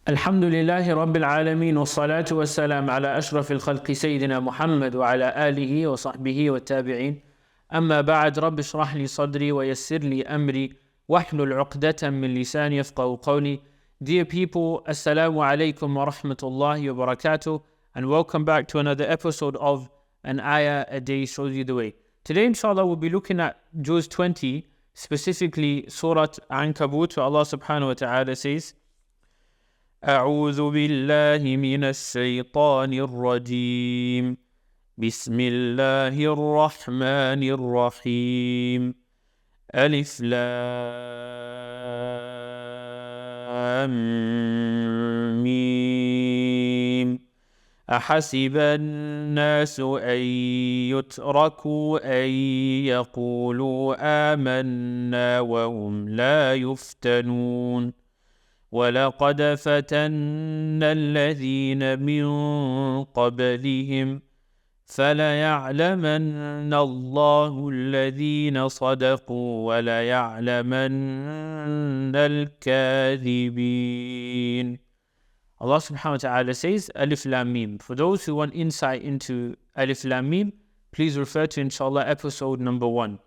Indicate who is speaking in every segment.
Speaker 1: الحمد لله رب العالمين والصلاة والسلام على أشرف الخلق سيدنا محمد وعلى آله وصحبه والتابعين. أما بعد، رب اشرح لي صدري ويسر لي أمري واحلل عقدة من لساني يفقهوا قولي. Dear people, Assalamu alaikum wa rahmatullahi wa barakatuh, and welcome back to another episode of An Ayah a Day Shows You the Way. Today, inshallah, we'll be looking at Juz 20, specifically Surah Ankabut, where Allah subhanahu wa ta'ala says, أعوذ بالله من الشيطان الرجيم بسم الله الرحمن الرحيم ألف لام ميم أحسب الناس أن يتركوا أن يقولوا آمنا وهم لا يفتنون ولقد فتنا الذين من قبلهم فليعلمن الله الذين صدقوا وليعلمن الكاذبين. Allah subhanahu wa ta'ala says, Alif Lam Mim. For those who want insight into Alif Lam Mim, please refer to inshallah episode number 1.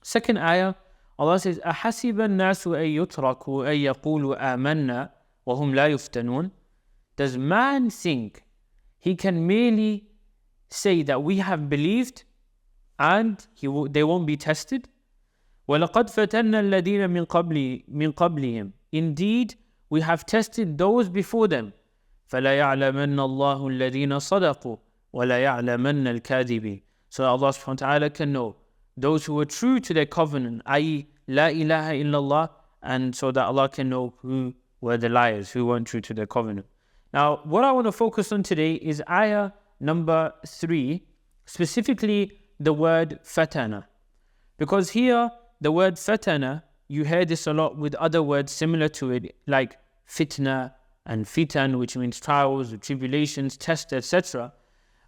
Speaker 1: Second ayah, Allah says, أَحَسِبَ النَّاسُ أَن يُتْرَكُوا أَن يَقُولُوا آمَنَّا وَهُمْ لَا يُفْتَنُونَ. Does man think he can merely say that we have believed and they won't be tested? وَلَقَدْ فَتَنَّا الَّذِينَ مِن قَبْلِهِمْ. Indeed, we have tested those before them. فَلَيَعْلَمَنَّ اللَّهُ الَّذِينَ صَدَقُوا وَلَيَعْلَمَنَّ الْكَاذِبِينَ. So Allah subhanahu wa ta'ala can know those who were true to their covenant, i.e. La ilaha illallah, and so that Allah can know who were the liars, who weren't true to their covenant. Now, what I want to focus on today is ayah number 3, specifically the word fatana. Because here, the word fatana, you hear this a lot with other words similar to it, like fitna and fitan, which means trials, tribulations, tests, etc.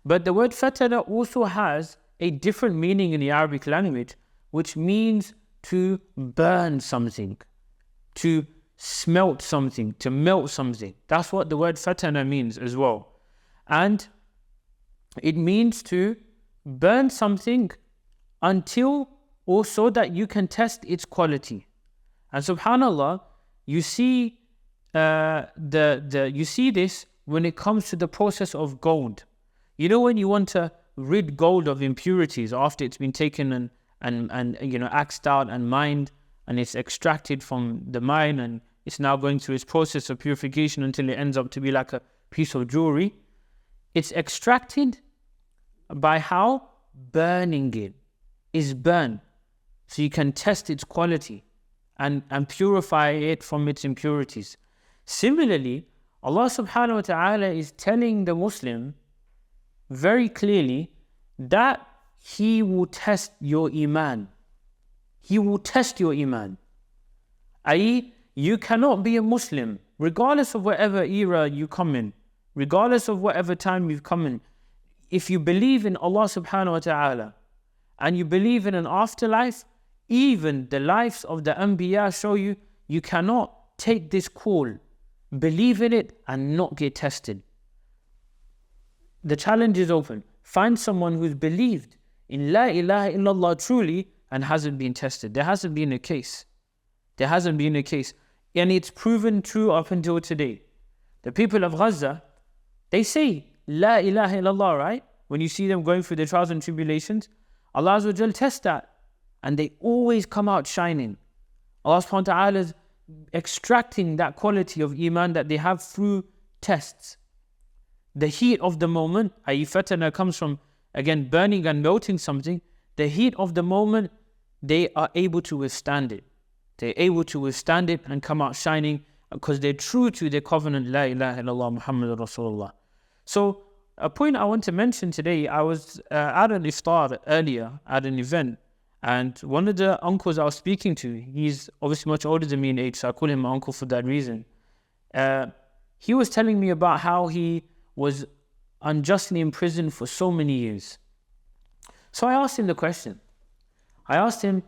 Speaker 1: But the word fatana also has a different meaning in the Arabic language, which means to burn something, to smelt something, to melt something. That's what the word fatana means as well. And it means to burn something until or so that you can test its quality. And subhanallah, you see you see this when it comes to the process of gold. You know, when you want to rid gold of impurities after it's been taken and axed out and mined, and it's extracted from the mine, and it's now going through its process of purification until it ends up to be like a piece of jewelry. It's extracted by how? Burning it. Is burned. So you can test its quality and purify it from its impurities. Similarly, Allah subhanahu wa ta'ala is telling the Muslim very clearly that He will test your Iman. He will test your Iman. i.e., you cannot be a Muslim, regardless of whatever era you come in, regardless of whatever time you've come in. If you believe in Allah subhanahu wa ta'ala, and you believe in an afterlife, even the lives of the Anbiya show you, you cannot take this call, believe in it, and not get tested. The challenge is open. Find someone who's believed in La ilaha illallah truly and hasn't been tested. There hasn't been a case. There hasn't been a case. And it's proven true up until today. The people of Gaza, they say La ilaha illallah, right? When you see them going through their trials and tribulations, Allah Azza wa Jal tests that. And they always come out shining. Allah subhanahu wa ta'ala is extracting that quality of Iman that they have through tests. The heat of the moment, i.e. fatana comes from, again, burning and melting something. The heat of the moment, they are able to withstand it. They're able to withstand it and come out shining because they're true to their covenant, La ilaha illallah Muhammadur Rasulullah. So, a point I want to mention today, I was at an iftar earlier, at an event, and one of the uncles I was speaking to, he's obviously much older than me in age, so I call him my uncle for that reason. He was telling me about how he was unjustly imprisoned for so many years. So I asked him the question. I asked him,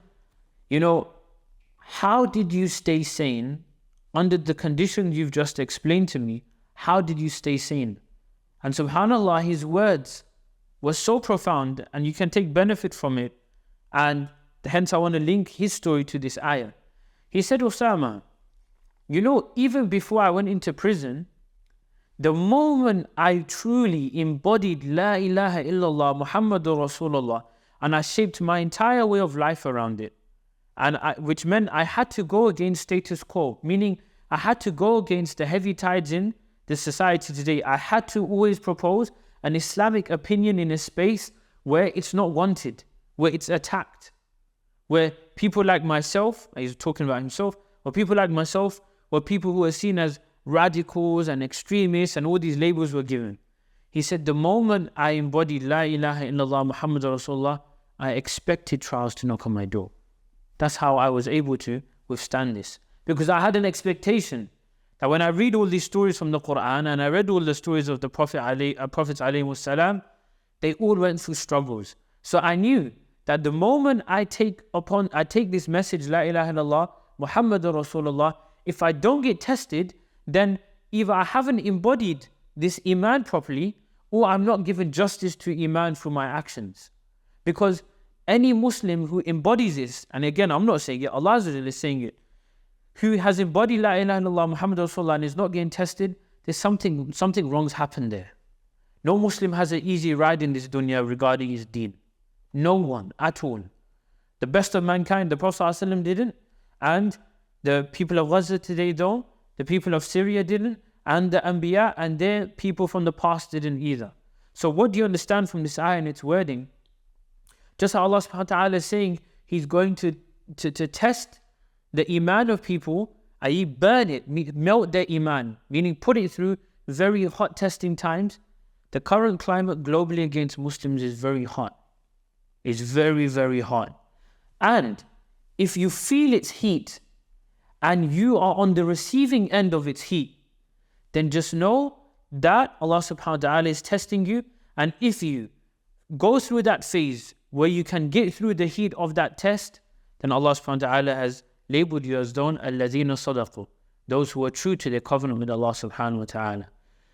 Speaker 1: how did you stay sane under the conditions you've just explained to me, how did you stay sane? And subhanAllah, his words were so profound and you can take benefit from it. And hence I want to link his story to this ayah. He said, Osama, you know, even before I went into prison, the moment I truly embodied La ilaha illallah Muhammadur Rasulullah, and I shaped my entire way of life around it, which meant I had to go against status quo, meaning I had to go against the heavy tides in the society today. I had to always propose an Islamic opinion in a space where it's not wanted, where it's attacked, where people like myself, he's talking about himself, or people like myself were people who were seen as radicals and extremists, and all these labels were given. He said, the moment I embodied La ilaha illallah Muhammad Rasulullah, I expected trials to knock on my door. That's how I was able to withstand this. Because I had an expectation that when I read all these stories from the Quran and I read all the stories of the Prophets alayhi salam, they all went through struggles. So I knew that the moment I take this message, La ilaha illallah Muhammad Rasulullah, if I don't get tested, then either I haven't embodied this Iman properly, or I'm not given justice to Iman through my actions. Because any Muslim who embodies this, and again, I'm not saying it, Allah is saying it, who has embodied La ilaha illallah Muhammad Rasulullah and is not getting tested, there's something wrong's happened there. No Muslim has an easy ride in this dunya regarding his deen. No one at all. The best of mankind, the Prophet ﷺ didn't, and the people of Gaza today don't, the people of Syria didn't, and the Anbiya and their people from the past didn't either. So what do you understand from this ayah and its wording? Just how Allah subhanahu wa ta'ala is saying He's going to test the Iman of people, i.e. burn it, melt their Iman, meaning put it through very hot testing times. The current climate globally against Muslims is very hot. It's very, very hot. And if you feel its heat and you are on the receiving end of its heat, then just know that Allah subhanahu wa ta'ala is testing you. And if you go through that phase where you can get through the heat of that test, then Allah subhanahu wa ta'ala has labeled you as الَّذِينَ صَدَقُوا, those who are true to their covenant with Allah subhanahu wa ta'ala.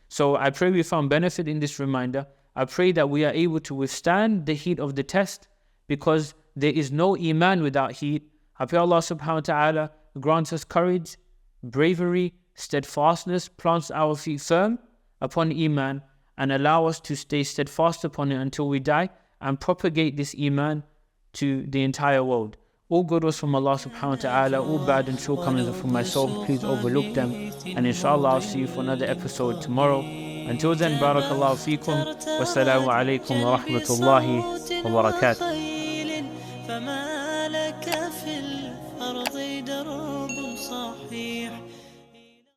Speaker 1: So I pray we found benefit in this reminder. I pray that we are able to withstand the heat of the test, because there is no Iman without heat. I pray Allah subhanahu wa ta'ala grants us courage, bravery, steadfastness, plants our feet firm upon Iman, and allow us to stay steadfast upon it until we die, and propagate this Iman to the entire world. All good was from Allah subhanahu wa ta'ala, all bad and shortcomings are from myself, please overlook them. And inshallah I'll see you for another episode tomorrow. Until then, barakallahu feekum, wassalamu alaikum wa rahmatullahi wa barakatuh.